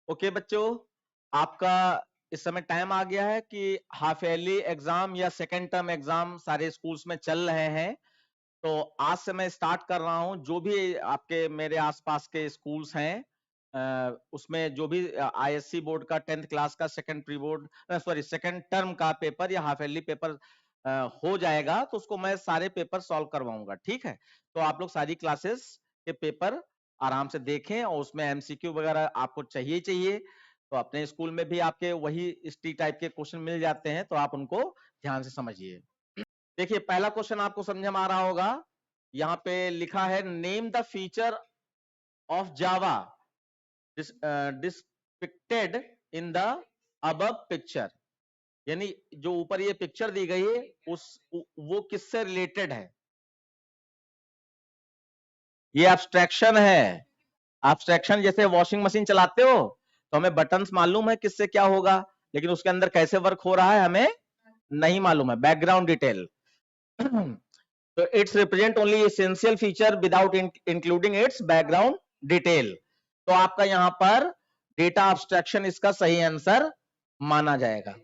Okay बच्चों, आपका इस समय टाइम आ गया है कि हाफ ईयरली एग्जाम या सेकेंड टर्म एग्जाम सारे स्कूल्स में चल रहे हैं। तो आज से मैं स्टार्ट कर रहा हूं, जो भी आपके मेरे आसपास के स्कूल्स हैं उसमें जो भी आईएससी बोर्ड का 10th क्लास का second pre board sorry second term का पेपर या हाफ ईयरली पेपर हो जाएगा, तो उसको मैं सारे पेपर सॉल्व करवाऊंगा। ठीक है, तो आप लोग सारी क्लासेस के पेपर आराम से देखें, और उसमें एमसीक्यू वगैरह आपको चाहिए तो अपने स्कूल में भी आपके वही इस टाइप के क्वेश्चन मिल जाते हैं, तो आप उनको ध्यान से समझिए। देखिए, पहला क्वेश्चन आपको समझ में आ रहा होगा। यहाँ पे लिखा है, name the feature of Java depicted in the above picture. यानी जो ऊपर ये पिक्चर दी गई है वो किससे रिलेटेड है? ये एब्स्ट्रैक्शन है। एब्स्ट्रैक्शन जैसे वॉशिंग मशीन चलाते हो तो हमें बटन्स मालूम है किससे क्या होगा, लेकिन उसके अंदर कैसे वर्क हो रहा है हमें नहीं मालूम है, बैकग्राउंड डिटेल। तो it's represent only essential feature without including it's background detail. तो आपका यहां पर डेटा एब्स्ट्रैक्शन इसका सही आंसर माना जाएगा।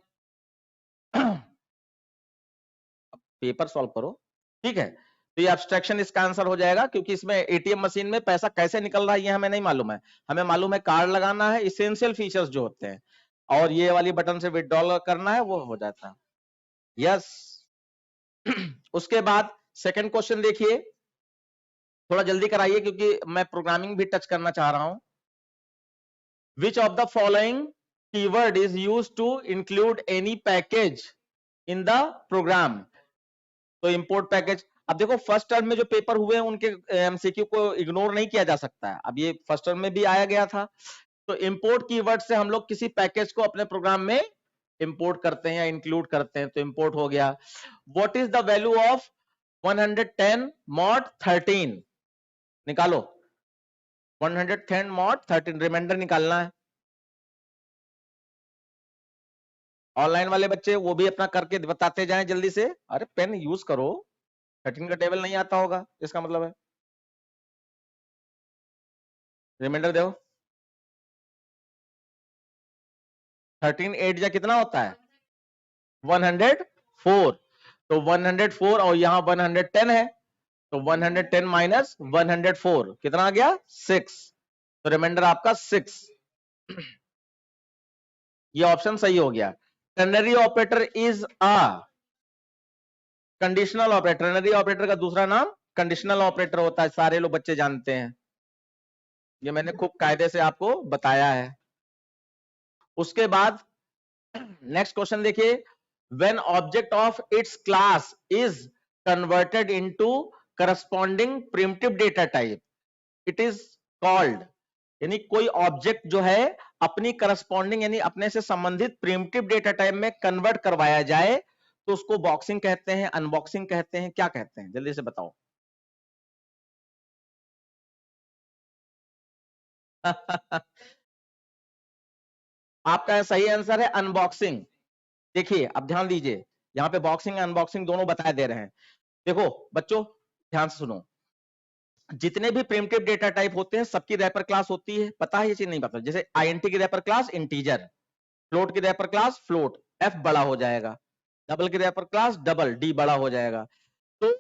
पेपर सॉल्व करो। ठीक है, तो ये एब्स्ट्रैक्शन इसका आंसर हो जाएगा, क्योंकि इसमें एटीएम मशीन में पैसा कैसे निकल रहा है ये हमें नहीं मालूम है। हमें मालूम है कार्ड लगाना है, इसेंशियल फीचर्स जो होते हैं, और ये वाली बटन से विथड्रॉल करना है, वो हो जाता है। यस। उसके बाद सेकंड क्वेश्चन देखिए, थोड़ा जल्दी कराइए क्योंकि मैं प्रोग्रामिंग भी टच करना चाह रहा हूं। Which of the following keyword is used to include any package in the program? तो इंपोर्ट पैकेज, अब देखो फर्स्ट टर्म में जो पेपर हुए हैं उनके एमसीक्यू को इग्नोर नहीं किया जा सकता है। अब ये फर्स्ट टर्म में भी आया गया था। तो इंपोर्ट कीवर्ड से हम लोग किसी पैकेज को अपने प्रोग्राम में इंपोर्ट करते हैं या इंक्लूड करते हैं, तो इंपोर्ट हो गया। What is the value of 110 mod 13? निकालो, 110 mod 13 रिमाइंडर निकालना है। ऑनलाइन वाले बच्चे वो भी अपना करके बताते जाएं जल्दी से। अरे पेन यूज करो, 13 का टेबल नहीं आता होगा इसका मतलब है। रिमाइंडर दो। 13 8 जा कितना होता है? 104। तो 104 और यहां 110 है, तो 110 माइनस 104 कितना आ गया? 6। तो रिमाइंडर आपका 6। ये ऑप्शन सही हो गया। Ternary operator is a conditional operator. Ternary operator का दूसरा नाम कंडीशनल ऑपरेटर होता है, सारे लोग बच्चे जानते हैं, ये मैंने खूब कायदे से आपको बताया है। उसके बाद नेक्स्ट क्वेश्चन देखिए, when object of its class is converted into corresponding primitive data type it is called। यानी कोई ऑब्जेक्ट जो है अपनी करस्पॉन्डिंग यानी अपने से संबंधित प्रिमिटिव डेटा टाइप में कन्वर्ट करवाया जाए, तो उसको बॉक्सिंग कहते हैं, अनबॉक्सिंग कहते हैं, क्या कहते हैं? जल्दी से बताओ। आपका सही आंसर है अनबॉक्सिंग। देखिए अब ध्यान दीजिए, यहाँ पे बॉक्सिंग अनबॉक्सिंग दोनों बताए दे रहे हैं। देखो बच्चों, ध्यान से सुनो, जितने भी प्रिमिटिव डेटा टाइप होते हैं सबकी रैपर क्लास होती है, पता है ये चीज? नहीं पता? जैसे आईएनटी की रैपर क्लास इंटीजर, फ्लोट की रैपर क्लास फ्लोट, एफ बड़ा हो जाएगा, डबल की रैपर क्लास डबल, डी बड़ा हो जाएगा। तो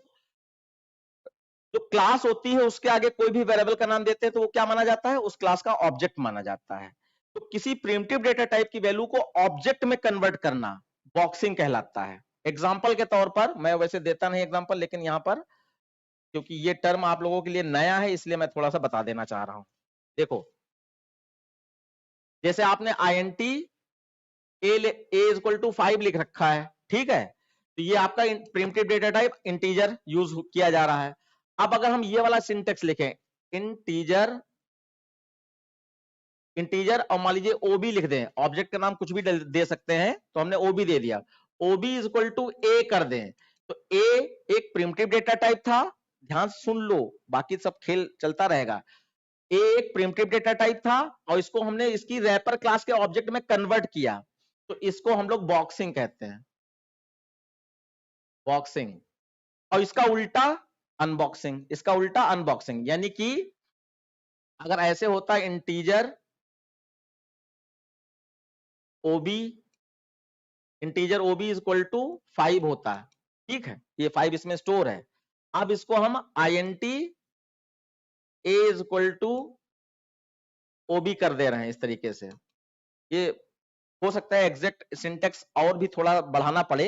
जो क्लास होती है उसके आगे कोई भी वेरिएबल का नाम देते हैं तो वो क्या माना जाता है? उस क्लास का ऑब्जेक्ट माना जाता है। तो किसी प्रिमिटिव डेटा टाइप की वैल्यू को ऑब्जेक्ट में कन्वर्ट करना बॉक्सिंग कहलाता है। एग्जाम्पल के तौर पर, मैं वैसे देता नहीं एग्जाम्पल, लेकिन यहां पर क्योंकि ये टर्म आप लोगों के लिए नया है इसलिए मैं थोड़ा सा बता देना चाह रहा हूं। देखो, जैसे आपने आईएनटी ए इक्वल टू 5 लिख रखा है, ठीक है, तो ये आपका primitive data type integer use किया जा रहा है। अब अगर हम ये वाला सिंटेक्स लिखें, इंटीजर इंटीजर और मान लीजिए ओबी लिख दें, ऑब्जेक्ट का नाम कुछ भी दे सकते हैं, तो हमने ओबी दे दिया, ओबी इज इक्वल टू ए कर दें, तो ए एक प्रिमिटिव डेटा टाइप था। ध्यान सुन लो, बाकी सब खेल चलता रहेगा। ए एक प्रिमिटिव डेटा टाइप था और इसको हमने इसकी रैपर क्लास के ऑब्जेक्ट में कन्वर्ट किया, तो इसको हम लोग बॉक्सिंग कहते हैं, बॉक्सिंग। और इसका उल्टा अनबॉक्सिंग, इसका उल्टा अनबॉक्सिंग। यानी कि अगर ऐसे होता integer ob, integer ob is equal to 5 होता है, ठीक है, ये 5 इसमें स्टोर है। अब इसको हम INT a is equal to OB कर दे रहे हैं इस तरीके से। ये हो सकता है एग्जैक्ट सिंटेक्स और भी थोड़ा बढ़ाना पड़े,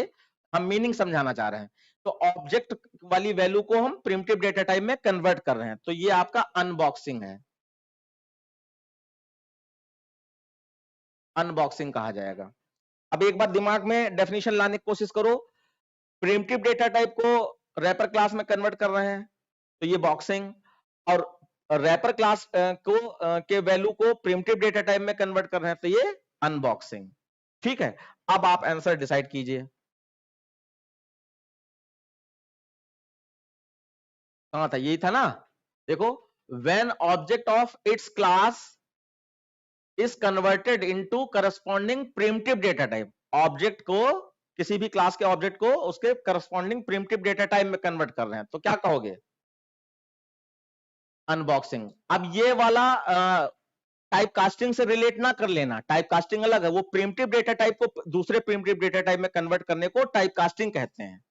हम मीनिंग समझाना चाह रहे हैं। तो ऑब्जेक्ट वाली वैल्यू को हम प्रिमिटिव डेटा टाइप में कन्वर्ट कर रहे हैं, तो ये आपका अनबॉक्सिंग है, अनबॉक्सिंग कहा जाएगा। अब एक बार दिमाग में डेफिनेशन लाने की कोशिश करो, प्रिमिटिव डेटा टाइप को रैपर क्लास में कन्वर्ट कर रहे हैं तो ये बॉक्सिंग, और रैपर क्लास को के वैल्यू को प्रिमिटिव डेटा टाइप में कन्वर्ट कर रहे हैं तो ये अनबॉक्सिंग, ठीक है। अब आप आंसर डिसाइड कीजिए, कहां था, यही था ना। देखो, when object of its class is converted into corresponding primitive data type, object को, किसी भी क्लास के ऑब्जेक्ट को उसके करस्पॉन्डिंग प्रिमिटिव डेटा टाइप में कन्वर्ट कर रहे हैं तो क्या कहोगे, अनबॉक्सिंग। अब ये वाला टाइप कास्टिंग से रिलेट ना कर लेना, टाइप कास्टिंग अलग है, वो प्रिमिटिव डेटा टाइप को दूसरे प्रिमिटिव डेटा टाइप में कन्वर्ट करने को टाइप कास्टिंग कहते हैं,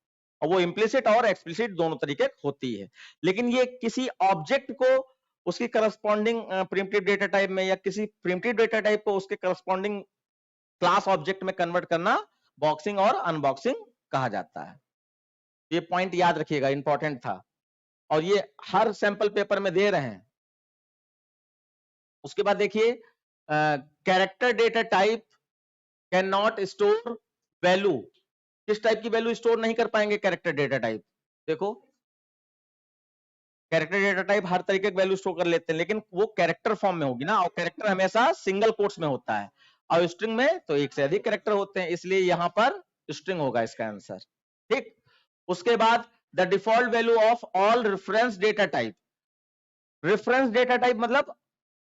और वो इम्प्लिसिट और एक्सप्लिसिट दोनों तरीके होती है। लेकिन ये किसी ऑब्जेक्ट को उसकी करस्पॉन्डिंग प्रिमिटिव डेटा टाइप में या किसी प्रिमिटिव डेटा टाइप को उसके करस्पॉन्डिंग क्लास ऑब्जेक्ट में कन्वर्ट करना बॉक्सिंग और अनबॉक्सिंग कहा जाता है। ये पॉइंट याद रखिएगा, इंपॉर्टेंट था, और ये हर सैंपल पेपर में दे रहे हैं। उसके बाद देखिए, character data type can not store value, किस टाइप की वैल्यू स्टोर नहीं कर पाएंगे कैरेक्टर डेटा टाइप, देखो कैरेक्टर डेटा टाइप हर तरीके की वैल्यू स्टोर कर लेते हैं लेकिन वो कैरेक्टर फॉर्म में होगी ना, और कैरेक्टर हमेशा सिंगल कोट्स में होता है, और स्ट्रिंग में तो एक से अधिक कैरेक्टर होते हैं, इसलिए यहां पर स्ट्रिंग होगा इसका आंसर, ठीक। उसके बाद the default value of all reference data type, reference data type मतलब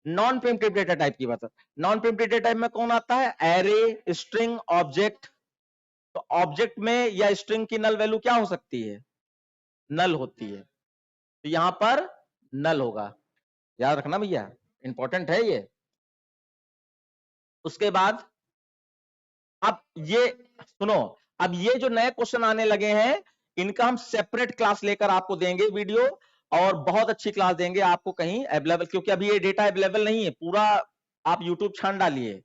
नॉन प्रिमिटिव डेटा टाइप की बात है। नॉन प्रिमिटिव डेटा टाइप में कौन आता है, एरे, स्ट्रिंग, ऑब्जेक्ट। तो ऑब्जेक्ट में या स्ट्रिंग की नल वैल्यू क्या हो सकती है, नल होती है, तो यहां पर नल होगा, याद रखना भैया, इंपॉर्टेंट है ये। उसके बाद अब ये सुनो, अब ये जो नए क्वेश्चन आने लगे हैं इनका हम सेपरेट क्लास लेकर आपको देंगे वीडियो, और बहुत अच्छी क्लास देंगे आपको कहीं अवेलेबल, क्योंकि अभी ये डेटा अवेलेबल नहीं है पूरा, आप यूट्यूब छान डालिए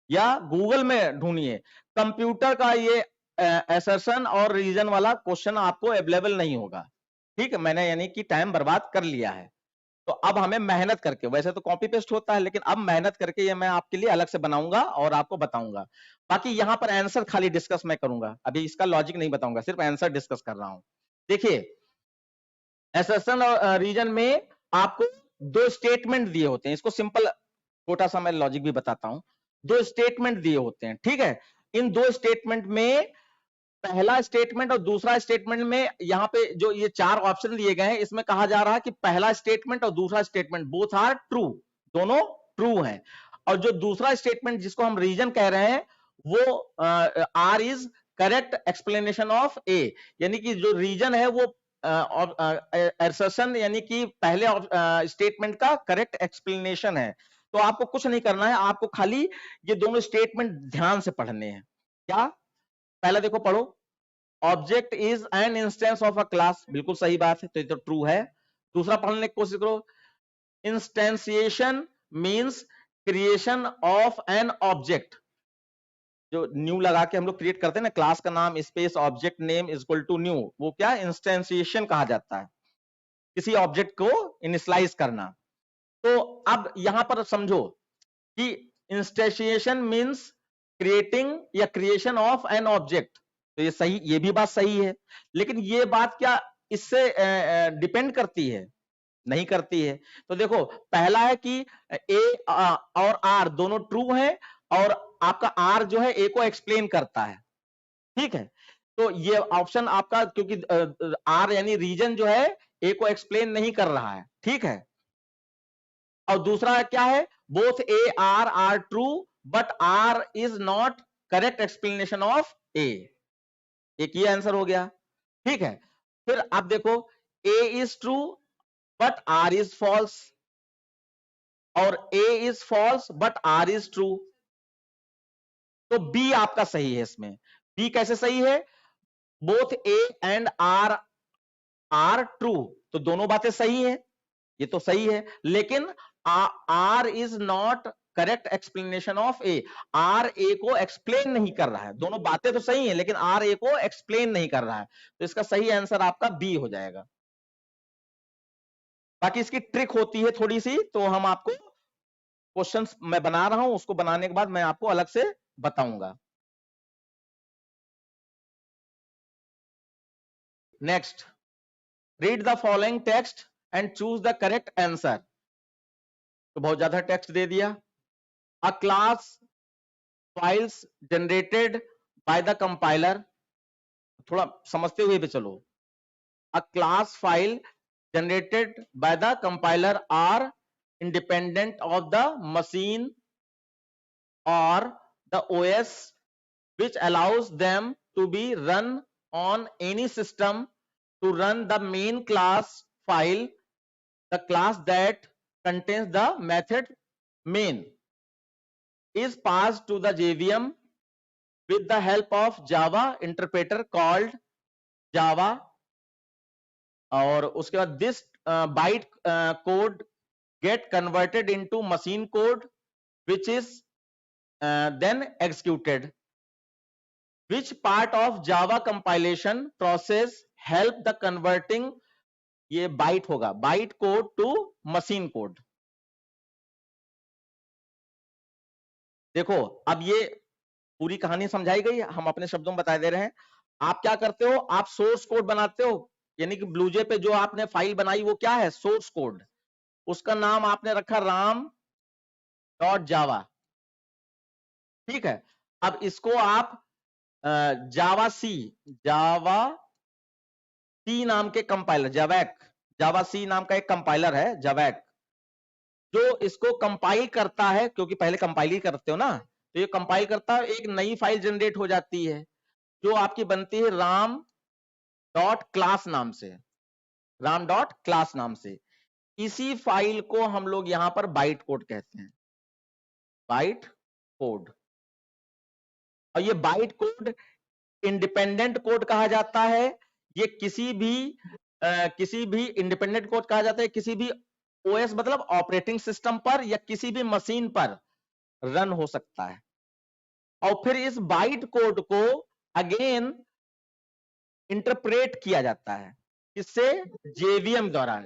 या गूगल में ढूंढिए, कंप्यूटर का ये असर्शन और रीजन वाला क्वेश्चन आपको अवेलेबल नहीं होगा, ठीक है। मैंने यानी कि टाइम बर्बाद कर लिया है, तो अब हमें मेहनत करके, वैसे तो कॉपी पेस्ट होता है लेकिन अब मेहनत करके ये मैं आपके लिए अलग से बनाऊंगा और आपको बताऊंगा। बाकी यहां पर आंसर खाली डिस्कस मैं करूंगा, अभी इसका लॉजिक नहीं बताऊंगा, सिर्फ आंसर डिस्कस कर रहा हूं। देखिए, असर्शन और रीजन में आपको दो स्टेटमेंट दिए होते हैं, इसको सिंपल छोटा सा मैं लॉजिक भी बताता हूं। दो स्टेटमेंट दिए होते हैं, ठीक है। इन दो स्टेटमेंट में पहला स्टेटमेंट और दूसरा स्टेटमेंट में, यहां पे जो ये चार ऑप्शन दिए गए हैं इसमें कहा जा रहा है कि पहला स्टेटमेंट और दूसरा स्टेटमेंट बोथ आर ट्रू, दोनों ट्रू हैं, और जो दूसरा स्टेटमेंट जिसको हम रीजन कह रहे हैं वो R is correct explanation of A, यानी कि जो रीजन है वो असर्शन यानी कि पहले स्टेटमेंट का करेक्ट एक्सप्लेनेशन है। तो आपको कुछ नहीं करना है, आपको खाली ये दोनों स्टेटमेंट ध्यान से पढ़ने हैं। क्या, पहला देखो पढ़ो, object is an instance of a class, बिल्कुल सही बात है, तो ये तो ट्रू है। दूसरा पढ़ने की कोशिश करो, instantiation means creation of an object, जो न्यू लगा के हम लोग क्रिएट करते हैं ना, क्लास का नाम space object name is equal to new, वो क्या इंस्टेंसिएशन कहा जाता है, किसी ऑब्जेक्ट को इनिशियलाइज करना। तो अब यहां पर समझो कि इंस्टेंसिएशन मींस क्रिएटिंग या क्रिएशन ऑफ एन ऑब्जेक्ट, तो ये सही, ये भी बात सही है, लेकिन ये बात क्या इससे डिपेंड करती है, नहीं करती है। तो देखो, पहला है कि ए और आर दोनों ट्रू हैं, और आपका आर जो है ए को एक्सप्लेन करता है, ठीक है। तो ये ऑप्शन आपका, क्योंकि आर यानी रीजन जो है ए को एक्सप्लेन नहीं कर रहा है, ठीक है। और दूसरा क्या है, both A R are true but R is not correct explanation of A, एक ये आंसर हो गया, ठीक है। फिर आप देखो, A is true but R is false, और A is false but R is true, तो बी आपका सही है इसमें। बी कैसे सही है? Both A and R true, तो दोनों बातें सही हैं, ये तो सही है, लेकिन R is not correct explanation of A. R A को एक्सप्लेन नहीं कर रहा है। दोनों बातें तो सही हैं, लेकिन आर ए को एक्सप्लेन नहीं कर रहा है, तो इसका सही आंसर आपका बी हो जाएगा। बाकी इसकी ट्रिक होती है थोड़ी सी, तो हम आपको क्वेश्चंस मैं बना रहा हूं, उसको बनाने के बाद मैं आपको अलग से बताऊंगा। Next, read the following text and choose the correct answer. तो बहुत ज्यादा टेक्स्ट दे दिया। अ class files generated by the compiler, थोड़ा समझते हुए भी चलो। अ class file generated by the compiler are independent of the machine or the OS, which allows them to be run on any system. To run the main class file, the class that contains the method main is passed to the JVM with the help of Java interpreter called Java, और उसके बाद this byte code get converted into machine code, which is then executed. Which part of Java compilation process help the converting, ये byte होगा, byte code to machine code। देखो अब ये पूरी कहानी समझाई गई, हम अपने शब्दों में बता दे रहे हैं। आप क्या करते हो, आप सोर्स कोड बनाते हो, यानी कि ब्लूजे पे जो आपने फाइल बनाई वो क्या है, सोर्स कोड। उसका नाम आपने रखा ram.java, ठीक है। अब इसको आप जावा सी नाम के कंपाइलर, जावा सी नाम का एक कंपाइलर है जवैक, जो इसको कंपाइल करता है, क्योंकि पहले कंपाइल ही करते हो ना, तो ये कंपाइल करता है, एक नई फाइल जनरेट हो जाती है जो आपकी बनती है ram.class नाम से, ram.class नाम से। इसी फाइल को हम लोग यहां पर बाइट कोड कहते हैं, बाइट कोड। और ये बाइट कोड इंडिपेंडेंट कोड कहा जाता है। ये किसी भी इंडिपेंडेंट कोड कहा जाता है किसी भी ओएस मतलब ऑपरेटिंग सिस्टम पर या किसी भी मशीन पर रन हो सकता है। और फिर इस बाइट कोड को अगेन इंटरप्रेट किया जाता है, किससे, जेवीएम द्वारा,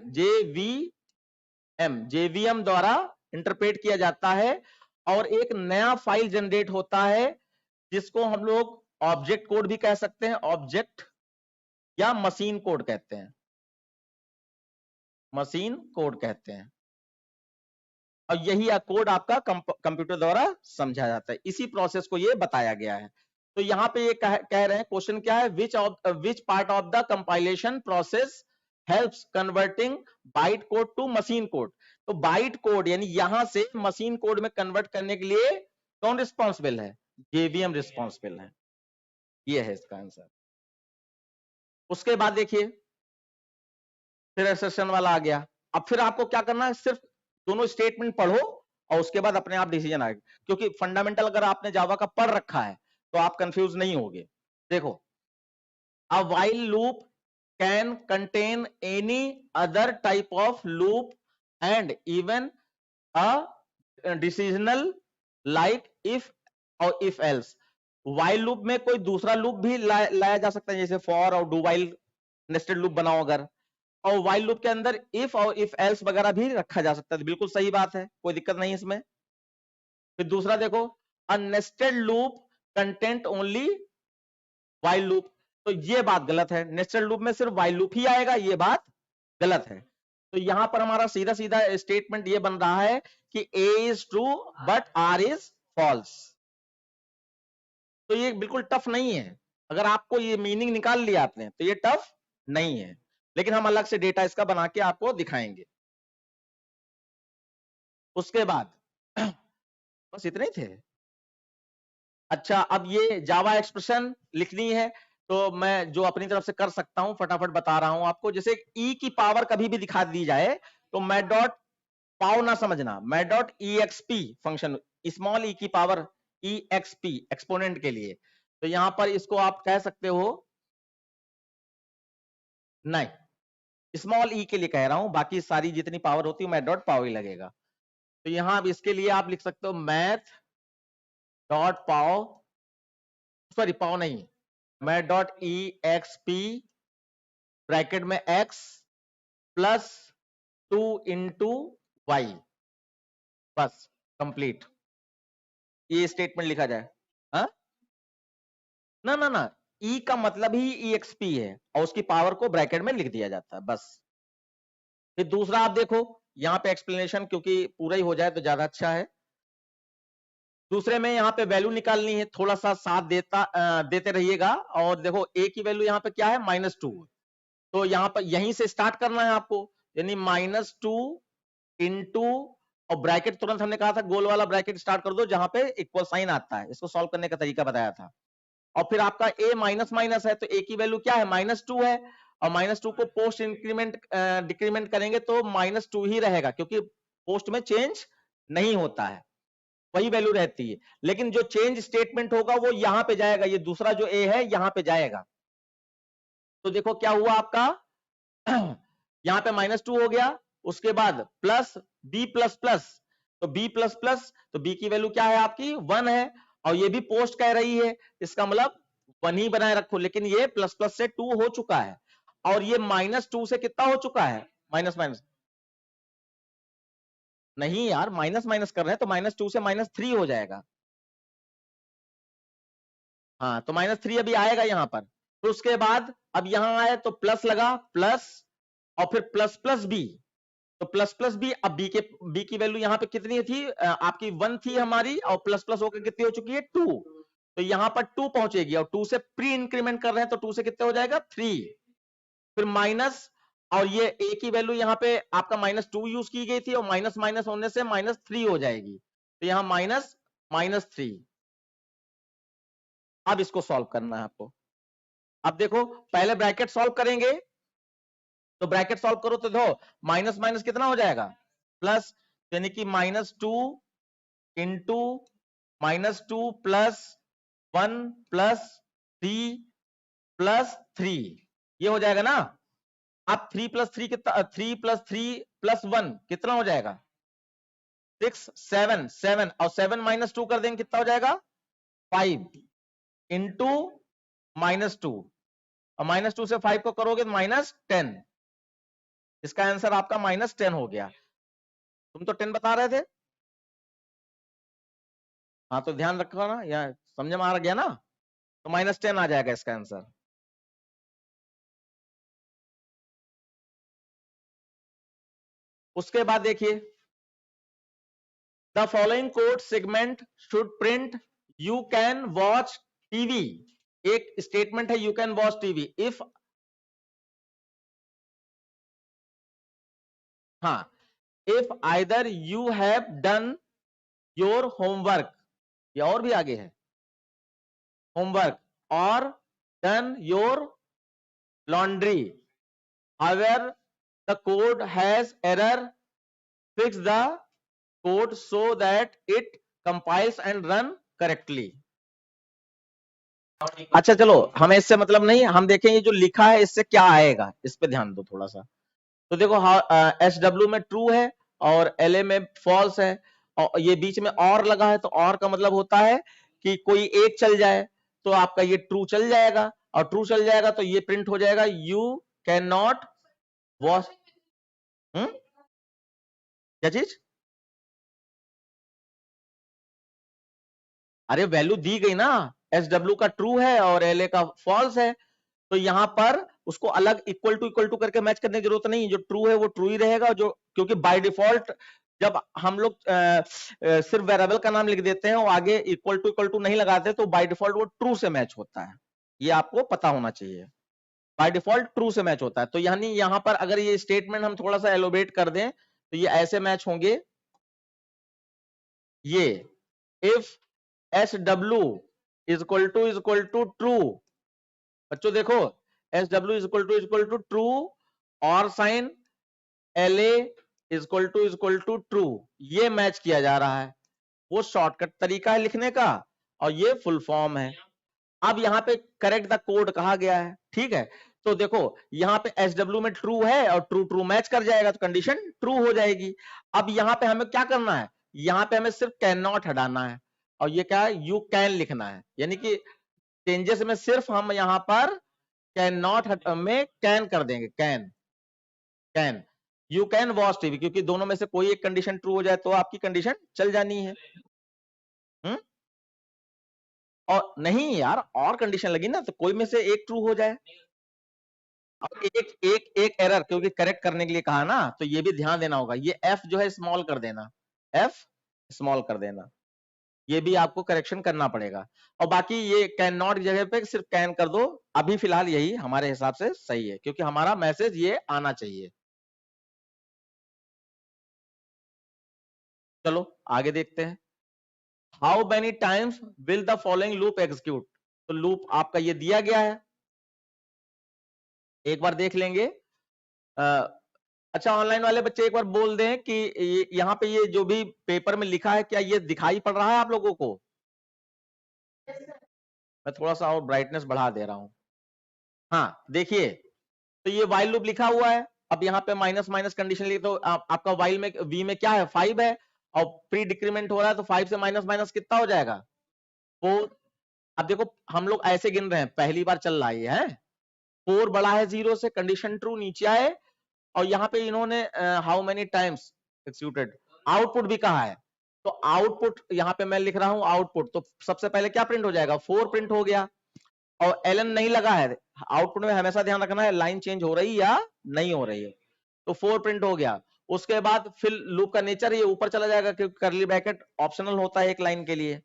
जेवीएम द्वारा इंटरप्रेट किया जाता है, और एक नया फाइल जनरेट होता है जिसको हम लोग ऑब्जेक्ट कोड भी कह सकते हैं, ऑब्जेक्ट या मशीन कोड कहते हैं, मशीन कोड कहते हैं। और यही कोड आपका कंप्यूटर द्वारा समझा जाता है। इसी प्रोसेस को ये बताया गया है। तो यहां पे ये कह रहे हैं, क्वेश्चन क्या है, which part of the compilation process helps converting byte code to machine code. तो बाइट कोड यानी यहां से मशीन कोड में कन्वर्ट करने के लिए कौन रिस्पॉन्सिबल है, जेवीएम रिस्पॉन्सिबल है। ये है इसका आंसर। उसके बाद देखिए फिर एसेशन वाला आ गया। अब फिर आपको क्या करना है, सिर्फ दोनों स्टेटमेंट पढ़ो और उसके बाद अपने आप डिसीजन आएगा, क्योंकि फंडामेंटल अगर आपने जावा का पढ़ रखा है तो आप कंफ्यूज नहीं होगे। देखो, a while loop can contain any other type of loop and even a decisional like if और इफ एल्स। व्हाइल लूप में कोई दूसरा लूप भी लाया जा सकता है, जैसे फॉर और डू व्हाइल नेस्टेड लूप बनाओ अगर, और व्हाइल लूप के अंदर इफ और इफ एल्स वगैरह भी रखा जा सकता है। बिल्कुल सही बात है, कोई दिक्कत नहीं इसमें। फिर दूसरा देखो, a nested loop content only while loop, तो ये बात गलत है। नेस्टेड लूप में सिर्फ व्हाइल लूप ही आएगा, ये बात गलत है। तो यहां पर हमारा सीधा सीधा स्टेटमेंट ये बन रहा है कि A is true but R is false. तो ये बिल्कुल टफ नहीं है, अगर आपको ये मीनिंग निकाल लिया आपने तो ये टफ नहीं है, लेकिन हम अलग से डेटा इसका बना के आपको दिखाएंगे। उसके बाद बस इतने थे। अच्छा, अब ये जावा एक्सप्रेशन लिखनी है तो मैं जो अपनी तरफ से कर सकता हूं फटाफट बता रहा हूं आपको। जैसे ई की पावर कभी भी दिखा दी जाए तो मैट डॉट पाव ना समझना, math dot e exp function, small e की पावर EXP एक्सपोनेंट के लिए, तो यहां पर इसको आप कह सकते हो, नहीं स्मॉल ई के लिए कह रहा हूं, बाकी सारी जितनी पावर होती है मैथ डॉट पावर ही लगेगा। तो यहां अब इसके लिए आप लिख सकते हो मैथ डॉट पाव, सॉरी पाव नहीं, मैथ डॉट EXP ब्रैकेट में x प्लस 2 इंटू वाई, बस कंप्लीट, ये स्टेटमेंट लिखा जाए। हा? ना ना ना, ई का मतलब ही EXP है और उसकी पावर को ब्रैकेट में लिख दिया जाता है बस। फिर दूसरा आप देखो, यहां पे एक्सप्लेनेशन क्योंकि पूरा ही हो जाए तो ज्यादा अच्छा है। दूसरे में यहाँ पे वैल्यू निकालनी है, थोड़ा सा साथ देते रहिएगा। और देखो ए की वैल्यू यहाँ पे क्या है, -2, तो यहाँ पर यहीं से स्टार्ट करना है आपको, यानी -2 इंटू, और ब्रैकेट तुरंत हमने कहा था गोल वाला ब्रैकेट स्टार्ट कर दो जहां पे इक्वल साइन आता है, इसको सॉल्व करने का तरीका बताया था। और फिर आपका ए माइनस माइनस है, तो ए की वैल्यू क्या है, -2 है, और -2 को पोस्ट इंक्रीमेंट डिक्रीमेंट करेंगे तो -2 ही रहेगा, क्योंकि पोस्ट में चेंज नहीं होता है, वही वैल्यू रहती है। लेकिन जो चेंज स्टेटमेंट होगा वो यहां पे जाएगा, ये दूसरा जो ए है यहां पे जाएगा। तो देखो क्या हुआ आपका, यहां पे -2 हो गया, उसके बाद प्लस बी प्लस प्लस, तो बी प्लस प्लस, तो बी की वैल्यू क्या है आपकी 1 है, और ये भी पोस्ट कह रही है, इसका मतलब 1 ही बनाए रखो। लेकिन ये प्लस प्लस से 2 हो चुका है, और ये -2 से कितना हो चुका है, माइनस माइनस, नहीं यार माइनस माइनस कर रहे हैं तो -2 से -3 हो जाएगा। हाँ तो -3 अभी आएगा यहां पर, तो उसके बाद अब यहां आए तो प्लस लगा, प्लस और फिर प्लस प्लस बी, तो प्लस प्लस बी, अब बी की वैल्यू यहां पे कितनी थी, आपकी 1 थी हमारी, और प्लस प्लस होकर कितनी हो चुकी है 2, तो यहां पर 2 पहुंचेगी, और 2 से प्री इंक्रीमेंट कर रहे हैं तो 2 से कितने हो जाएगा 3, फिर माइनस, और ये ए की वैल्यू यहां पे आपका -2 यूज की गई थी, और माइनस माइनस होने से -3 हो जाएगी, तो यहां -3। अब इसको सॉल्व करना है आपको। अब देखो पहले ब्रैकेट सॉल्व करेंगे, तो ब्रैकेट सॉल्व करो तो देखो माइनस माइनस कितना हो जाएगा, प्लस, यानी कि -2 इंटू -2 प्लस 1 प्लस 3 प्लस 3, ये हो जाएगा ना। अब 3 प्लस 3 कितना, 3 प्लस 3 प्लस 1 कितना हो जाएगा 6, 7, 7, और 7 -2 कर देंगे कितना हो जाएगा 5 इंटू -2, और -2 से 5 को करोगे -10, इसका आंसर आपका -10 हो गया। तुम तो 10 बता रहे थे, हाँ तो ध्यान रखो ना, या समझ में आ गया ना, तो -10 आ जाएगा इसका आंसर। उसके बाद देखिए, the following code segment should print you can watch TV, एक स्टेटमेंट है you can watch TV if, हाँ, if either you have done your homework, या और भी आगे है होमवर्क, और done your laundry, however the code has error, fix the code so that it compiles and run correctly। अच्छा चलो, हमें इससे मतलब नहीं, हम देखेंगे जो लिखा है इससे क्या आएगा, इस पे ध्यान दो थोड़ा सा। तो देखो SW में ट्रू है और LA में फॉल्स है, और ये बीच में और लगा है, तो और का मतलब होता है कि कोई एक चल जाए, तो आपका ये ट्रू चल जाएगा, और ट्रू चल जाएगा तो ये प्रिंट हो जाएगा यू कैन नॉट वॉच। क्या चीज, अरे वैल्यू दी गई ना, SW का ट्रू है और LA का फॉल्स है, तो यहां पर उसको अलग इक्वल टू करके मैच करने की जरूरत नहीं, जो ट्रू है वो ट्रू ही रहेगा, जो क्योंकि बाय डिफॉल्ट जब हम लोग सिर्फ वेरिएबल का नाम लिख देते हैं और आगे इक्वल टू नहीं लगाते, तो बाय डिफॉल्ट वो ट्रू से मैच होता है, ये आपको पता होना चाहिए, बाय डिफॉल्ट ट्रू से मैच होता है। तो यानी यहां पर अगर ये स्टेटमेंट हम थोड़ा सा एलोबरेट कर दें तो ये ऐसे मैच होंगे, ये if SW is equal to true, बच्चों देखो SW is equal to true, और sign LA is equal to true, ये मैच किया जा रहा है, वो शॉर्टकट तरीका है लिखने का, और ये फुल फॉर्म है। अब यहाँ पे करेक्ट द कोड कहा गया है, ठीक है। तो देखो यहाँ पे SW में ट्रू है और ट्रू ट्रू मैच कर जाएगा तो कंडीशन ट्रू हो जाएगी। अब यहाँ पे हमें क्या करना है, यहाँ पे हमें सिर्फ कैन नॉट हटाना है और ये क्या है, यू कैन लिखना है, यानी कि चेंजेस में सिर्फ हम यहाँ पर कैन नॉट में कैन कर देंगे, can can you can watch TV, क्योंकि दोनों में से कोई एक कंडीशन ट्रू हो जाए तो आपकी कंडीशन चल जानी है। और नहीं यार, और कंडीशन लगी ना, तो कोई में से एक ट्रू हो जाए। अब एक एरर, क्योंकि करेक्ट करने के लिए कहा ना, तो ये भी ध्यान देना होगा, ये एफ जो है स्मॉल कर देना, एफ स्मॉल कर देना, ये भी आपको करेक्शन करना पड़ेगा। और बाकी ये कैन नॉट की जगह पे सिर्फ कैन कर दो, अभी फिलहाल यही हमारे हिसाब से सही है, क्योंकि हमारा मैसेज ये आना चाहिए। चलो आगे देखते हैं। How many times will the following loop execute, तो लूप आपका ये दिया गया है, एक बार देख लेंगे। अच्छा, ऑनलाइन वाले बच्चे एक बार बोल दें कि यहाँ पे ये जो भी पेपर में लिखा है, क्या ये दिखाई पड़ रहा है आप लोगों को? मैं थोड़ा सा और ब्राइटनेस बढ़ा दे रहा हूं। हाँ देखिए, तो ये वाइल लूप लिखा हुआ है। अब यहाँ पे माइनस माइनस कंडीशन लिखे तो आपका वाइल में वी में क्या है, 5 है, और प्री डिक्रीमेंट हो रहा है, तो 5 से माइनस माइनस कितना हो जाएगा, 4। अब देखो हम लोग ऐसे गिन रहे हैं, पहली बार चल रहा है ये, है 4 बड़ा है 0 से, कंडीशन ट्रू नीचे आए, और यहाँ पे इन्होंने how many times executed, output भी कहा है, तो आउटपुट यहाँ पे मैं लिख रहा हूं आउटपुट, तो सबसे पहले क्या प्रिंट हो जाएगा, 4 प्रिंट हो गया, और एलन नहीं लगा है। आउटपुट में हमेशा ध्यान रखना है लाइन चेंज हो रही या नहीं हो रही है, तो 4 प्रिंट हो गया। उसके बाद फिर लूप का नेचर ये ऊपर चला जाएगा, क्योंकि करली ब्रैकेट ऑप्शनल होता है एक लाइन के लिए,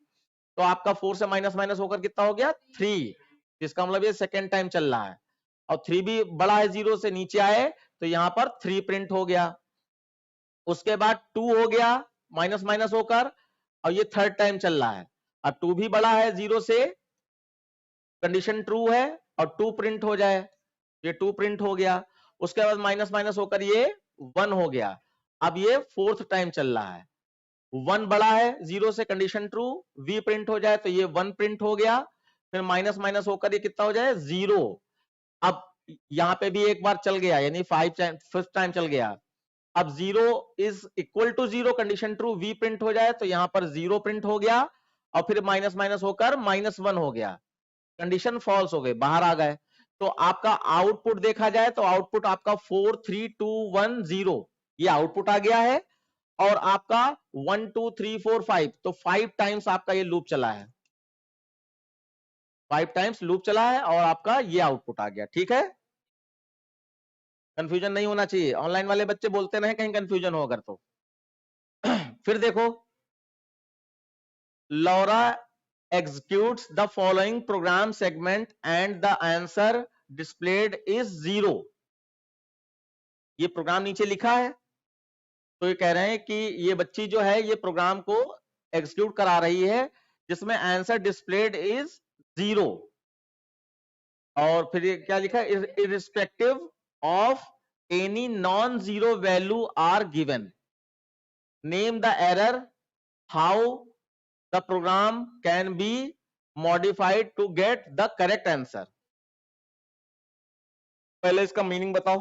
तो आपका 4 से माइनस माइनस होकर कितना हो गया, 3, जिसका मतलब ये सेकेंड टाइम चल रहा है, और 3 भी बड़ा है 0 से, नीचे आए तो यहां पर 3 प्रिंट हो गया। उसके बाद 2 हो गया माइनस माइनस होकर, और ये थर्ड टाइम चल रहा है, अब 2 भी बड़ा है 0 से, कंडीशन ट्रू है, और 2 प्रिंट हो जाए, ये 2 प्रिंट हो गया। उसके बाद माइनस माइनस होकर ये 1 हो गया, अब ये फोर्थ टाइम चल रहा है, 1 बड़ा है 0 से, कंडीशन ट्रू, वी प्रिंट हो जाए तो ये 1 प्रिंट हो गया, फिर माइनस माइनस होकर ये कितना हो जाए, 0। अब यहाँ पे भी एक बार चल गया, यानी 5th टाइम चल गया, अब 0 is equal to 0, condition true, v print हो जाए तो यहां पर 0 प्रिंट हो गया, और फिर माइनस माइनस होकर -1 हो गया, कंडीशन फॉल्स हो गई, बाहर आ गए। तो आपका आउटपुट देखा जाए तो आउटपुट आपका 4 3 2 1 0, ये आउटपुट आ गया है, और आपका 1 2 3 4 5, तो 5 टाइम्स आपका ये लूप चला है, 5 टाइम्स लूप चला है, और आपका ये आउटपुट आ गया, ठीक है। कंफ्यूजन नहीं होना चाहिए, ऑनलाइन वाले बच्चे बोलते रहे कहीं कंफ्यूजन हो अगर तो। फिर देखो, Laura executes the following program segment and the answer displayed is 0, ये प्रोग्राम नीचे लिखा है, तो ये कह रहे हैं कि ये बच्ची जो है ये प्रोग्राम को एग्जीक्यूट करा रही है, जिसमें आंसर डिस्प्लेड इज 0, और फिर ये क्या लिखा है, irrespective of any non-zero value are given, name the error, how the program can be modified to get the correct answer। पहले इसका मीनिंग बताओ,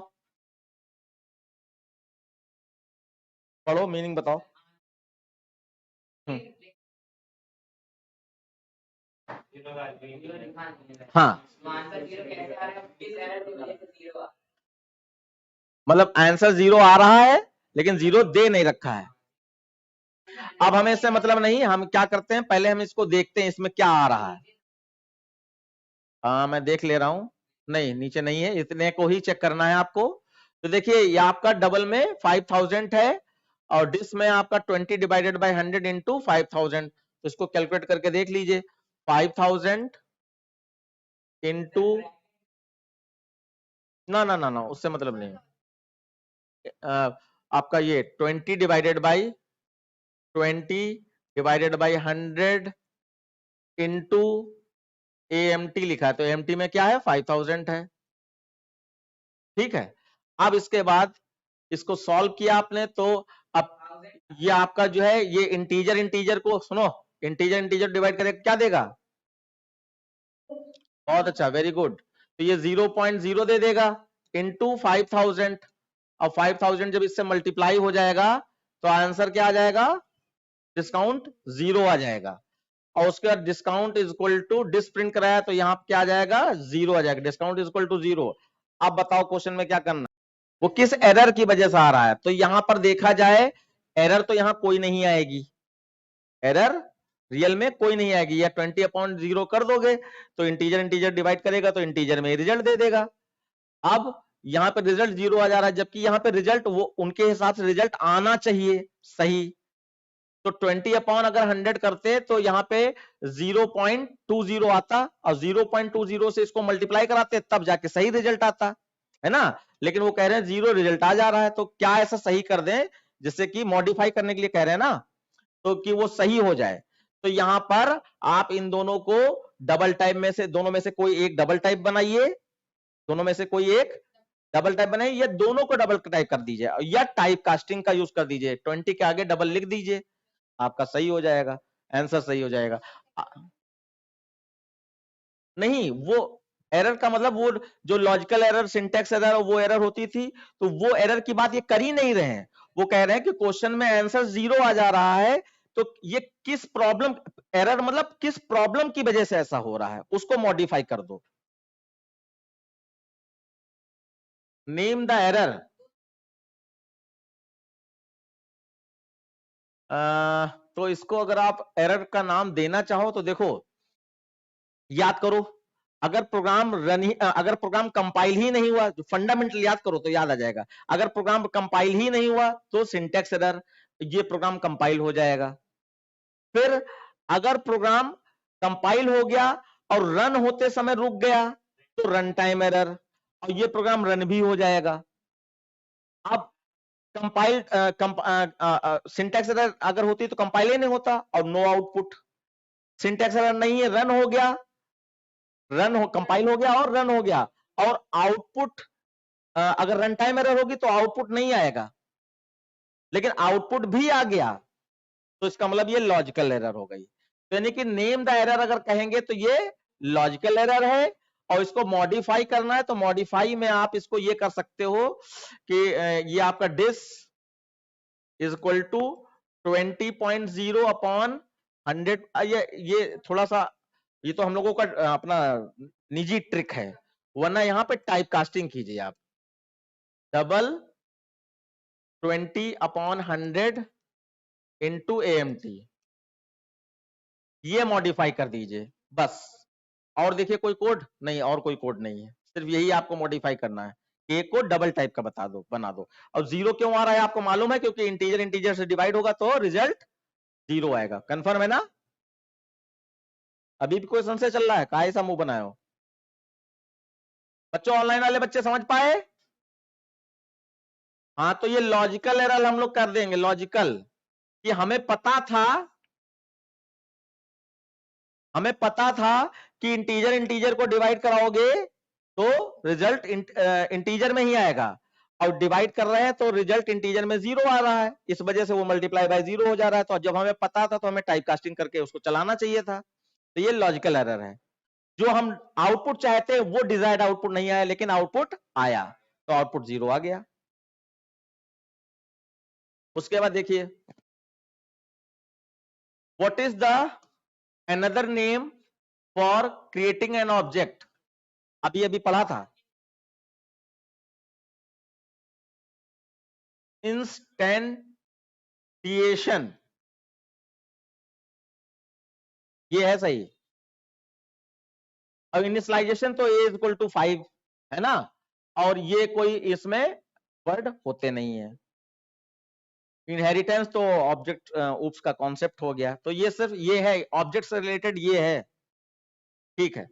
पढ़ो मीनिंग बताओ। हाँ, मतलब आंसर 0 आ रहा है लेकिन 0 दे नहीं रखा है। अब हमें इससे मतलब नहीं, हम क्या करते हैं, पहले हम इसको देखते हैं इसमें क्या आ रहा है। मैं देख ले रहा हूं, नहीं नीचे नहीं है, इतने को ही चेक करना है आपको। तो देखिए ये आपका डबल में 5000 है, और डिस में आपका 20 डिवाइडेड बाय 100 इंटू 5000, तो इसको कैलकुलेट करके देख लीजिए, 5000 इंटू, ना उससे मतलब नहीं, आपका ये 20 डिवाइडेड बाय 100 इंटू AMT लिखा है, तो AMT में क्या है, 5000 है, ठीक है। अब इसके बाद इसको सॉल्व किया आपने, तो अब ये आपका जो है, ये इंटीजर को सुनो, इंटीजर इंटीजर डिवाइड करेगा क्या देगा? बहुत अच्छा, वेरी गुड। तो ये 0.0 दे देगा इंटू 5000, और 5000 जब इससे मल्टीप्लाई हो जाएगा तो आंसर क्या आ जाएगा? डिस्काउंट 0 आ जाएगा। और उसके बाद discount is equal to dis print कराया तो यहां क्या आ जाएगा? 0 आ जाएगा। Discount is equal to 0। अब बताओ क्वेश्चन में क्या करना, वो किस एरर की वजह से आ रहा है? तो यहां पर देखा जाए एरर तो यहां कोई नहीं आएगी, एरर रियल में कोई नहीं आएगी। या 20/0 कर दोगे तो इंटीजर इंटीजर डिवाइड करेगा तो इंटीजर में रिजल्ट दे देगा। अब यहां पे रिजल्ट 0 आ जा रहा है, जबकि यहां पे रिजल्ट वो उनके हिसाब से रिजल्ट आना चाहिए सही। तो 20/100 करते तो यहां पे 0.20 आता, और 0.20 से इसको मल्टीप्लाई कराते तब जाके सही रिजल्ट आता है ना। लेकिन वो कह रहे हैं 0 रिजल्ट आ जा रहा है, तो क्या ऐसा सही कर दें जिससे कि मॉडिफाई करने के लिए कह रहे हैं ना, तो कि वो सही हो जाए। तो यहां पर आप इन दोनों को डबल टाइप में से, दोनों में से कोई एक डबल टाइप बनाइए, दोनों में से कोई एक डबल टाइप बनाइए, या दोनों को डबल टाइप कर दीजिए, या टाइप कास्टिंग का यूज कर दीजिए, 20 के आगे डबल लिख दीजिए, आपका सही हो जाएगा, आंसर सही हो जाएगा। नहीं, वो एरर का मतलब वो जो लॉजिकल एरर, सिंटैक्स एरर, वो एरर होती थी, तो वो एरर की बात ये कर ही नहीं रहे हैं। वो कह रहे हैं कि क्वेश्चन में आंसर 0 आ जा रहा है, तो ये किस प्रॉब्लम, एरर मतलब किस प्रॉब्लम की वजह से ऐसा हो रहा है, उसको मॉडिफाई कर दो। नेम द एरर, तो इसको अगर आप एरर का नाम देना चाहो तो देखो, याद करो, अगर प्रोग्राम अगर प्रोग्राम कंपाइल ही नहीं हुआ, फंडामेंटल याद करो तो याद आ जाएगा। अगर प्रोग्राम कंपाइल ही नहीं हुआ तो सिंटैक्स एरर, ये प्रोग्राम कंपाइल हो जाएगा। फिर अगर प्रोग्राम कंपाइल हो गया और रन होते समय रुक गया तो रन टाइम एरर, और ये प्रोग्राम रन भी हो जाएगा। अब कंपाइल सिंटैक्स एरर अगर होती तो कंपाइल ही नहीं होता और नो आउटपुट। सिंटैक्स एरर नहीं है, रन हो गया, रन हो, कंपाइल हो गया और रन हो गया, और आउटपुट अगर रन टाइम एरर होगी तो आउटपुट नहीं आएगा, लेकिन आउटपुट भी आ गया तो इसका मतलब ये लॉजिकल एरर हो गई। तो यानी कि नेम द एरर अगर कहेंगे तो ये लॉजिकल एरर है, और इसको मॉडिफाई करना है तो मॉडिफाई में आप इसको ये कर सकते हो कि ये आपका डिस इज इक्वल टू 20.0/100। ये थोड़ा सा, ये तो हम लोगों का अपना निजी ट्रिक है, वरना यहां पे टाइप कास्टिंग कीजिए आप, डबल 20/100 इंटू AMT, ये मॉडिफाई कर दीजिए बस। और देखिए कोई कोड नहीं, और कोई कोड नहीं है, सिर्फ यही आपको मॉडिफाई करना है, एक को डबल टाइप का बना दो। और 0 क्यों आ रहा है आपको मालूम है? क्योंकि इंटीजर इंटीजर से डिवाइड होगा तो रिजल्ट 0 आएगा। कंफर्म है ना? अभी भी कोई संशय चल रहा है? काहे सा मुंह बनाए हो बच्चों? ऑनलाइन वाले बच्चे समझ पाए? हाँ, तो ये लॉजिकल एरर हम लोग कर देंगे, लॉजिकल, कि हमें पता था कि इंटीजर इंटीजर को डिवाइड कराओगे तो रिजल्ट इंटीजर में ही आएगा, और डिवाइड कर रहे हैं तो रिजल्ट इंटीजर में 0 आ रहा है, इस वजह से वो मल्टीप्लाई बाय 0 हो जा रहा है। तो जब हमें पता था तो हमें टाइप कास्टिंग करके उसको चलाना चाहिए था। तो ये लॉजिकल एरर है। जो हम आउटपुट चाहते हैं वो डिजायर्ड आउटपुट नहीं आया, लेकिन आउटपुट आया, तो आउटपुट 0 आ गया। उसके बाद देखिए, what is the another name for creating an object? अभी अभी पढ़ा था, इंस्टेंटिएशन, ये है सही। अब इनिशियलाइजेशन तो ए इक्वल टू 5 है ना, और ये कोई इसमें वर्ड होते नहीं है। इनहेरिटेंस तो ऑब्जेक्ट उप्स का कॉन्सेप्ट हो गया, तो ये सिर्फ ये है ऑब्जेक्ट से रिलेटेड, ये है, ठीक है।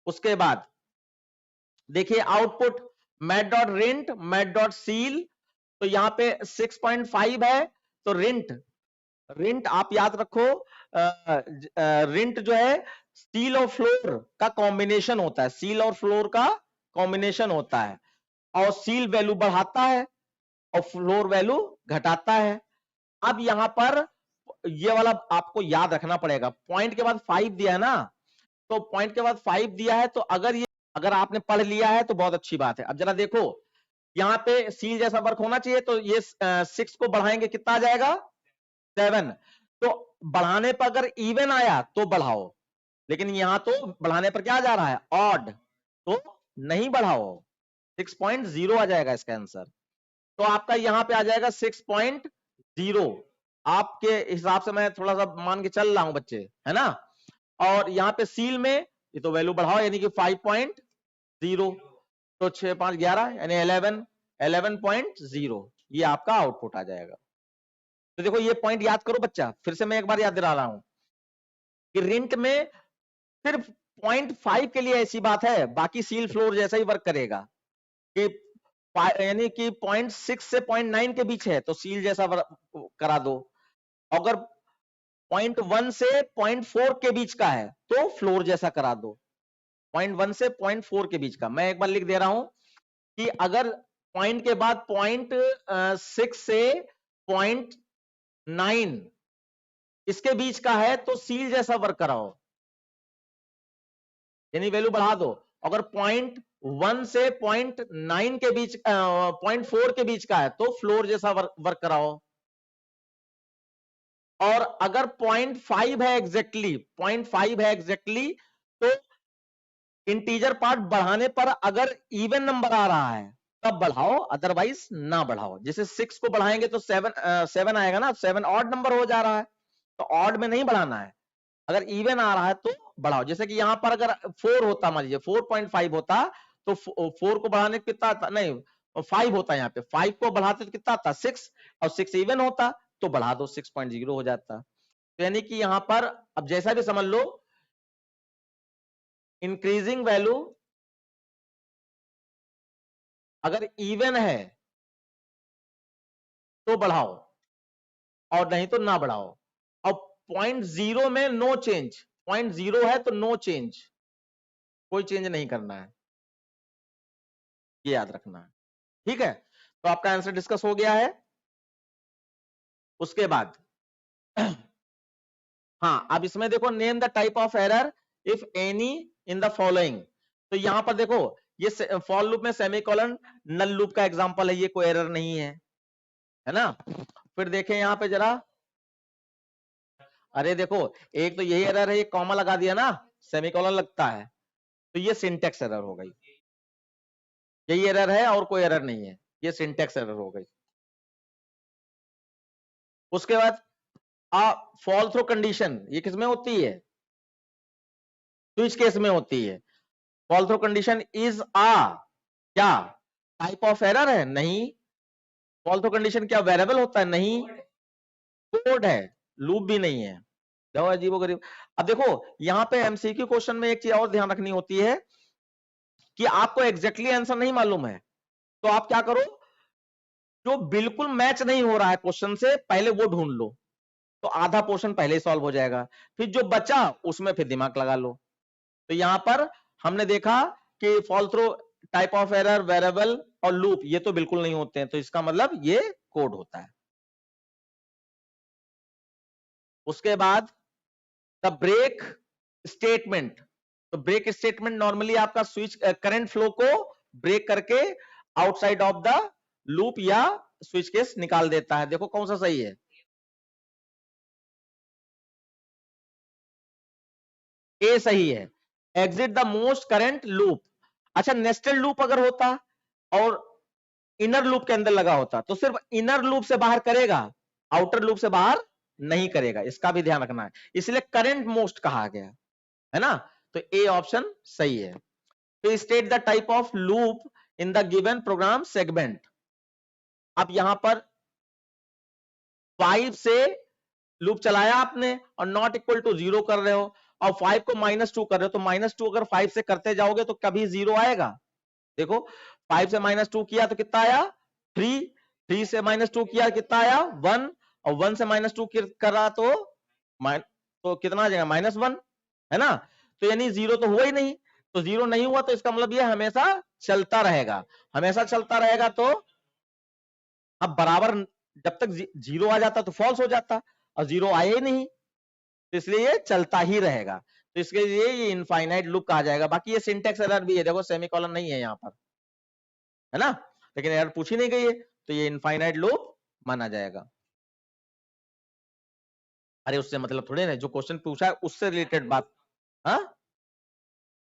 उसके बाद देखिए आउटपुट मैट डॉट सील, तो यहां पे 6.5 है, तो रिंट आप याद रखो, रिंट जो है सील और फ्लोर का कॉम्बिनेशन होता है, सील और फ्लोर का कॉम्बिनेशन होता है, और सील वैल्यू बढ़ाता है और फ्लोर वैल्यू घटाता है। अब यहां पर ये वाला आपको याद रखना पड़ेगा, पॉइंट के बाद 5 दिया है ना, तो पॉइंट के बाद 5 दिया है, तो अगर आपने पढ़ लिया है तो बहुत अच्छी बात है। अब जरा देखो, यहाँ पे सी जैसा वर्क होना चाहिए, तो ये 6 को बढ़ाएंगे कितना आ जाएगा 7, तो बढ़ाने पर अगर इवन आया तो बढ़ाओ, लेकिन यहां तो बढ़ाने पर क्या जा रहा है ऑड, तो नहीं बढ़ाओ, 6.0 आ जाएगा इसका आंसर। तो आपका यहां पे आ जाएगा 6.0, आपके हिसाब से मैं थोड़ा सा मान के चल रहा हूं बच्चे, है ना। और यहाँ पे सील में ये तो वैल्यू बढ़ाओ, यानी कि 5.0, तो 6 5 11 यानी 11.0, ये आपका आउटपुट आ जाएगा। तो देखो ये पॉइंट याद करो बच्चा, फिर से मैं एक बार याद दिला रहा हूं कि रिंट में सिर्फ 0.5 के लिए ऐसी बात है, बाकी सील फ्लोर जैसा ही वर्क करेगा, कि यानी कि 0.6 से 0.9 के बीच है तो सील जैसा करा दो, अगर 0.1 से 0.4 के बीच का है तो फ्लोर जैसा करा दो, 0.1 से 0.4 के बीच का। मैं एक बार लिख दे रहा हूं कि अगर पॉइंट के बाद 0.6 से 0.9 इसके बीच का है तो सील जैसा वर्क कराओ, यानी वैल्यू बढ़ा दो। अगर 0.1 से 0.9 के बीच 0.4 के बीच का है तो फ्लोर जैसा वर्क कराओ। और अगर 0.5 है एग्जैक्टली, 0.5 है एग्जैक्टली, तो इंटीजर पार्ट बढ़ाने पर अगर इवन नंबर आ रहा है तब बढ़ाओ, अदरवाइज ना बढ़ाओ। जैसे 6 को बढ़ाएंगे तो 7 आएगा ना, 7 ऑड नंबर हो जा रहा है, तो ऑड में नहीं बढ़ाना है, अगर इवन आ रहा है तो बढ़ाओ। जैसे कि यहां पर अगर 4 होता, मान लीजिए 4.5 होता, तो 4 को बढ़ाने को कितना आता, नहीं 5 होता, यहाँ पे 5 को बढ़ाते तो कितना आता 6, और 6 इवन होता तो बढ़ा दो 6.0 हो जाता। तो यानी कि यहां पर अब जैसा भी समझ लो, इंक्रीजिंग वैल्यू अगर इवन है तो बढ़ाओ और नहीं तो ना बढ़ाओ। और 0.0 में नो चेंज, 0.0 है तो नो चेंज, कोई चेंज नहीं करना है, ये याद रखना है, ठीक है। तो आपका आंसर डिस्कस हो गया है। उसके बाद हाँ, अब इसमें देखो, name the type of error if any in the following. तो यहां पर देखो, ये फॉर लूप में सेमीकोलन नल लूप का एग्जांपल है, ये कोई एरर नहीं है ना। फिर देखें यहां पे जरा, अरे देखो, एक तो यही एरर है, ये कॉमा लगा दिया ना, सेमीकोलन लगता है, तो ये सिंटेक्स एरर हो गई, यही एरर है और कोई एरर नहीं है, ये सिंटेक्स एरर हो गई। उसके बाद फॉल थ्रू कंडीशन, ये किसमें होती है, स्विच केस में होती है। फॉल थ्रू कंडीशन इज क्या टाइप ऑफ एरर है, नहीं। फॉल थ्रू कंडीशन क्या वेरिएबल होता है, नहीं। कोड है, लूप भी नहीं है, अजीबोगरीब। अब देखो यहां पे एमसीक्यू क्वेश्चन में एक चीज और ध्यान रखनी होती है कि आपको एग्जैक्टली आंसर नहीं मालूम है, तो आप क्या करो, जो बिल्कुल मैच नहीं हो रहा है क्वेश्चन से, पहले वो ढूंढ लो, तो आधा पोर्शन पहले ही सॉल्व हो जाएगा, फिर जो बचा उसमें फिर दिमाग लगा लो। तो यहां पर हमने देखा कि fall through type of error, variable और लूप ये तो बिल्कुल नहीं होते हैं, तो इसका मतलब ये कोड होता है। उसके बाद द ब्रेक स्टेटमेंट, तो ब्रेक स्टेटमेंट नॉर्मली आपका स्विच करंट फ्लो को ब्रेक करके आउटसाइड ऑफ द लूप या स्विच केस निकाल देता है। देखो कौन सा सही है, ए सही है, exit the most current loop. अच्छा, नेस्टेड लूप अगर होता और इनर लूप के अंदर लगा होता तो सिर्फ इनर लूप से बाहर करेगा, आउटर लूप से बाहर नहीं करेगा, इसका भी ध्यान रखना है, इसलिए करंट मोस्ट कहा गया है ना। तो ए ऑप्शन सही है। तो state the type of loop in the given program segment. अब यहां पर 5 से लूप चलाया आपने और नॉट इक्वल टू 0 कर रहे हो, और 5 को -2 कर रहे हो, तो -2 अगर 5 से करते जाओगे तो कभी 0 आएगा। देखो 5 से -2 किया तो कितना आया 3, 3 से -2 किया कितना आया 1, और 1 से -2 कर रहा तो कितना आ जाएगा -1, है ना। तो यानी 0 तो हुआ ही नहीं, तो 0 नहीं हुआ तो इसका मतलब ये हमेशा चलता रहेगा, हमेशा चलता रहेगा। तो अब बराबर जब तक 0 आ जाता तो फॉल्स हो जाता, और जीरो आए ही नहीं, तो इसलिए ये चलता ही रहेगा, तो इसके लिए ये इनफाइनाइट लूप कहा जाएगा। बाकी ये सिंटेक्स एरर भी है, देखो सेमीकोलन नहीं है यहाँ पर, है ना, लेकिन एरर पूछी नहीं गई है, तो ये इनफाइनाइट लूप माना जाएगा। अरे उससे मतलब थोड़े ना, जो क्वेश्चन पूछा है उससे रिलेटेड बात। हाँ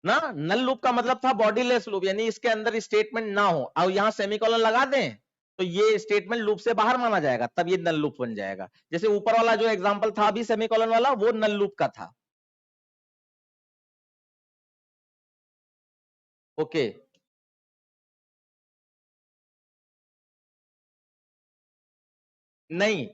ना, नल लूप का मतलब था बॉडीलेस लूप, यानी इसके अंदर स्टेटमेंट ना हो, और यहां सेमीकोलन लगा दें तो ये स्टेटमेंट लूप से बाहर माना जाएगा, तब ये नल लूप बन जाएगा। जैसे ऊपर वाला जो एग्जांपल था अभी सेमीकोलन वाला, वो नल लूप का था। ओके, नहीं,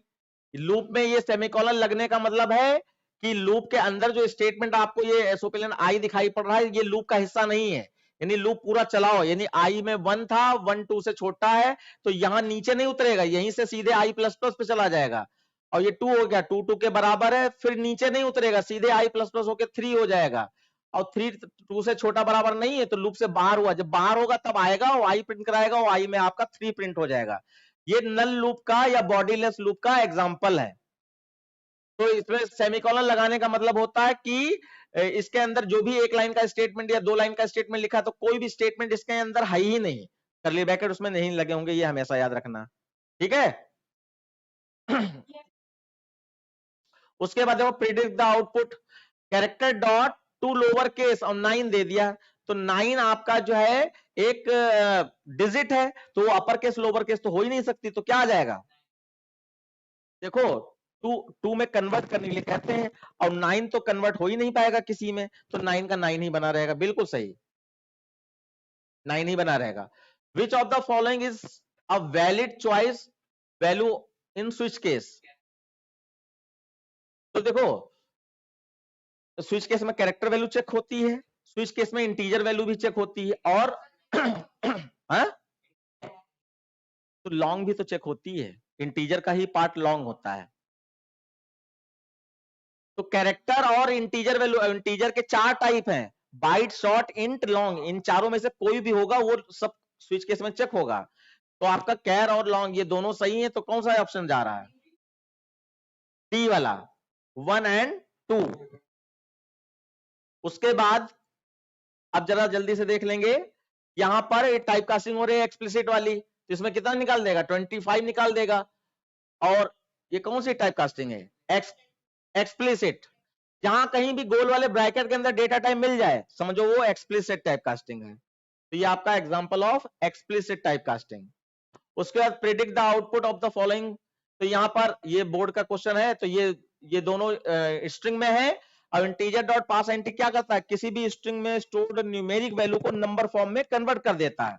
लूप में ये सेमीकोलन लगने का मतलब है कि लूप के अंदर जो स्टेटमेंट आपको ये एसोपिलन आई दिखाई पड़ रहा है, ये लूप का हिस्सा नहीं है, यानी लूप पूरा चलाओ, यानी आई में 1 था, 1 2 से छोटा है, तो यहां नीचे नहीं उतरेगा, यहीं से सीधे आई प्लस प्लस पे चला जाएगा, और ये 2 हो गया, 2 2 के बराबर है, फिर नीचे नहीं उतरेगा, सीधे आई प्लस प्लस होकर 3 हो जाएगा, और 3 2 से छोटा बराबर नहीं है, तो लूप से बाहर हुआ, जब बाहर होगा तब आएगा, वो आई प्रिंट कराएगा, वो आई में आपका 3 प्रिंट हो जाएगा। ये नल लूप का या बॉडीलेस लूप का एग्जांपल है। तो इसमें सेमीकोलन लगाने का मतलब होता है कि इसके अंदर जो भी एक लाइन का स्टेटमेंट या 2 लाइन का स्टेटमेंट लिखा, तो कोई भी स्टेटमेंट इसके अंदर है ही नहीं, कर्ली ब्रैकेट उसमें नहीं लगे होंगे, ये हमेशा याद रखना, ठीक है। उसके बाद देखो predict the output, character dot to lower case और 9 दे दिया, तो 9 आपका जो है एक डिजिट है, तो वो अपर केस लोअर केस तो हो ही नहीं सकती, तो क्या आ जाएगा, देखो 2 में कन्वर्ट करने के लिए कहते हैं, और 9 तो कन्वर्ट हो ही नहीं पाएगा किसी में, तो 9 का 9 ही बना रहेगा, बिल्कुल सही, 9 ही बना रहेगा। विच of the following is a valid choice value in switch case, तो देखो स्विच केस में कैरेक्टर वैल्यू चेक होती है, स्विच केस में इंटीजर वैल्यू भी चेक होती है, और हाँ? तो लॉन्ग भी तो चेक होती है, इंटीजर का ही पार्ट लॉन्ग होता है, तो कैरेक्टर और इंटीजर वैल्यू, इंटीजर के 4 टाइप हैं, बाइट, शॉर्ट, इंट, लॉन्ग, इन चारों में से कोई भी होगा वो सब स्विच केस में चेक होगा, तो आपका कैर और लॉन्ग ये दोनों सही है, तो कौन सा ऑप्शन जा रहा है, डी वाला, 1 एंड 2। उसके बाद अब जरा जल्दी से देख लेंगे, यहां पर टाइप कास्टिंग हो रही है एक्सप्लिसिट वाली, तो इसमें कितना निकाल देगा, 25 निकाल देगा, और ये कौन सी टाइप कास्टिंग है, एक्सप्लिसिट, जहां कहीं भी गोल वाले ब्रैकेट के अंदर डेटा टाइप मिल जाए समझो वो एक्सप्लिसिट टाइप कास्टिंग है, तो ये आपका example of explicit type casting. उसके बाद predict the output of the following, तो यहां पर ये बोर्ड का क्वेश्चन है, तो ये दोनों स्ट्रिंग में है, और इंटीजर डॉट पास एंटी क्या करता है, किसी भी स्ट्रिंग में स्टोर्ड न्यूमेरिक वैल्यू को नंबर फॉर्म में कन्वर्ट कर देता है,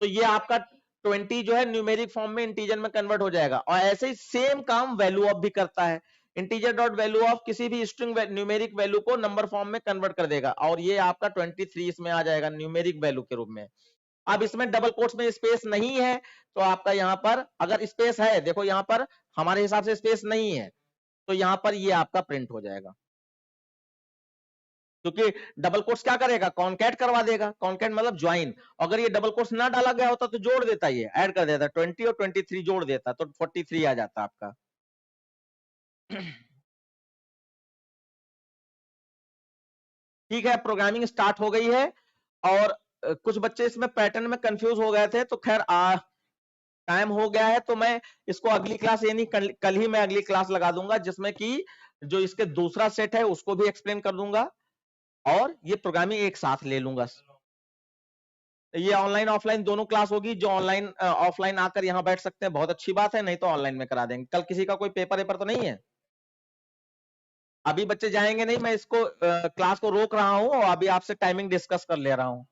तो ये आपका 20 जो है न्यूमेरिक फॉर्म में इंटीजर में कन्वर्ट हो जाएगा, और ऐसे ही सेम काम वैल्यू ऑफ भी करता है, इंटीजर डॉट वैल्यू ऑफ किसी भी स्ट्रिंग न्यूमेरिक वैल्यू को नंबर फॉर्म में कन्वर्ट कर देगा, और ये आपका 23 इसमें आ जाएगा न्यूमेरिक वैल्यू के रूप में। अब इसमें डबल कोट्स में स्पेस नहीं है, तो आपका यहां पर अगर स्पेस है, देखो यहां पर हमारे हिसाब से स्पेस नहीं है, तो यहां पर ये आपका प्रिंट हो जाएगा, क्योंकि डबल कोट्स क्या करेगा, कॉन्कैट करवा देगा, कॉन्कैट मतलब ज्वाइन, अगर ये डबल कोट्स ना डाला गया होता तो जोड़ देता, ये ऐड कर देता, 20 और 23 जोड़ देता, तो 43 आ जाता आपका। ठीक है, प्रोग्रामिंग स्टार्ट हो गई है, और कुछ बच्चे इसमें पैटर्न में कंफ्यूज हो गए थे, तो खैर टाइम हो गया है, तो मैं इसको अगली क्लास, यानी कल ही मैं अगली क्लास लगा दूंगा, जिसमें कि जो इसके दूसरा सेट है उसको भी एक्सप्लेन कर दूंगा, और ये प्रोग्रामिंग एक साथ ले लूंगा। ये ऑनलाइन ऑफलाइन दोनों क्लास होगी, जो ऑनलाइन ऑफलाइन आकर यहाँ बैठ सकते हैं बहुत अच्छी बात है, नहीं तो ऑनलाइन में करा देंगे। कल किसी का कोई पेपर वेपर तो नहीं है, अभी बच्चे जाएंगे नहीं, मैं इसको क्लास को रोक रहा हूँ, और अभी आपसे टाइमिंग डिस्कस कर ले रहा हूँ।